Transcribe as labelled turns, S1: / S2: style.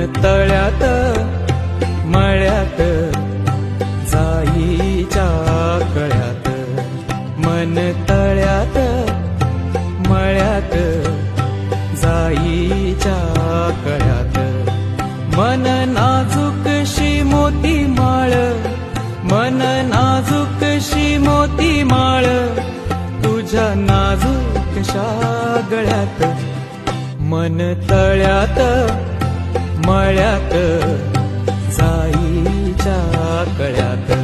S1: तळ्यात मळ्यात जाईच्या कळ्यात, मन तळ्यात मळ्यात जाईच्या कळ्यात. मन नाजूकशी मोती माळ, मन नाजूकशी मोती माळ, तुझ्या नाजूकशा गळ्यात. मन तळ्यात मळ्यात जाईच्या कळ्यात.